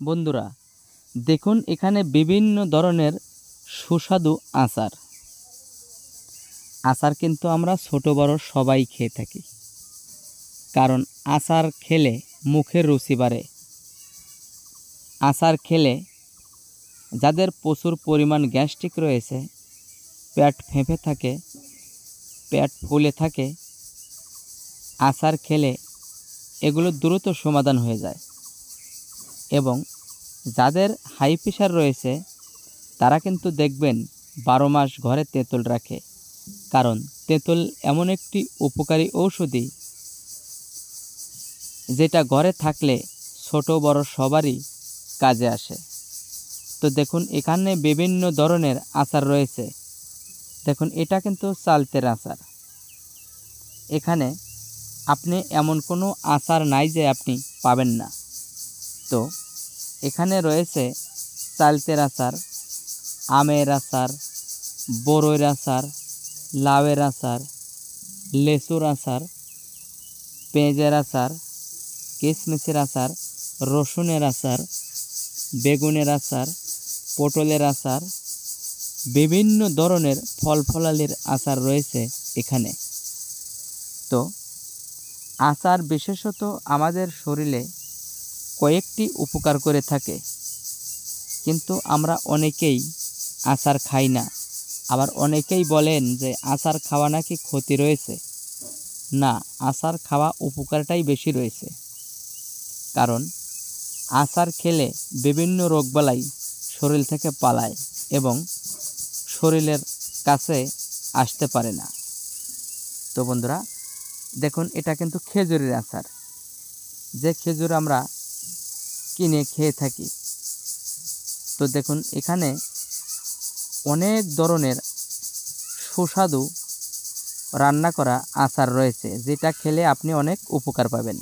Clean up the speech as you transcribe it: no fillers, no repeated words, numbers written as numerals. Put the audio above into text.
বন্ধুরা দেখুন এখানে বিভিন্ন ধরনের সুস্বাদু আচার কিন্তু আমরা ছোট বড় সবাই খেয়ে থাকি। কারণ আচার খেলে মুখের রুচি বাড়ে। আচার খেলে যাদের প্রচুর পরিমাণ গ্যাস্ট্রিক রয়েছে, পেট ফেঁপে থাকে, পেট ফুলে থাকে, আচার খেলে এগুলো দ্রুত সমাধান হয়ে যায়। এবং যাদের হাই প্রেশার রয়েছে তারা কিন্তু দেখবেন 12 মাস ঘরে তেঁতুল রাখে। কারণ তেঁতুল এমন একটি উপকারী ঔষধি যেটা ঘরে থাকলে ছোট বড় সবারই কাজে আসে। তো দেখুন এখানে বিভিন্ন ধরনের আচার রয়েছে। দেখুন এটা কিন্তু চালতের আচার। এখানে আপনি এমন কোনো আচার নাই যে আপনি পাবেন না। তো এখানে রয়েছে চালতের আচার, আমের আচার, বড়ইয়ের আচার, লাউয়ের আচার, লেচুর আচার, পেঁয়াজের আচার, কিশমিশের আচার, রসুনের আচার, বেগুনের আচার, পটলের আচার, বিভিন্ন ধরনের ফল ফলালির আচার রয়েছে এখানে। তো আচার বিশেষত আমাদের শরীরে কয়েকটি উপকার করে থাকে, কিন্তু আমরা অনেকেই আচার খাই না। আবার অনেকেই বলেন যে আচার খাওয়া নাকি ক্ষতি রয়েছে। না, আচার খাওয়া উপকারটাই বেশি রয়েছে। কারণ আচার খেলে বিভিন্ন রোগবালাই শরীর থেকে পালায় এবং শরীরের কাছে আসতে পারে না। তো বন্ধুরা দেখুন এটা কিন্তু খেজুরের আচার, যে খেজুর আমরা কিনে খেয়ে থাকি। তো দেখুন এখানে অনেক ধরনের সুস্বাদু রান্না করা আচার রয়েছে, যেটা খেলে আপনি অনেক উপকার পাবেন।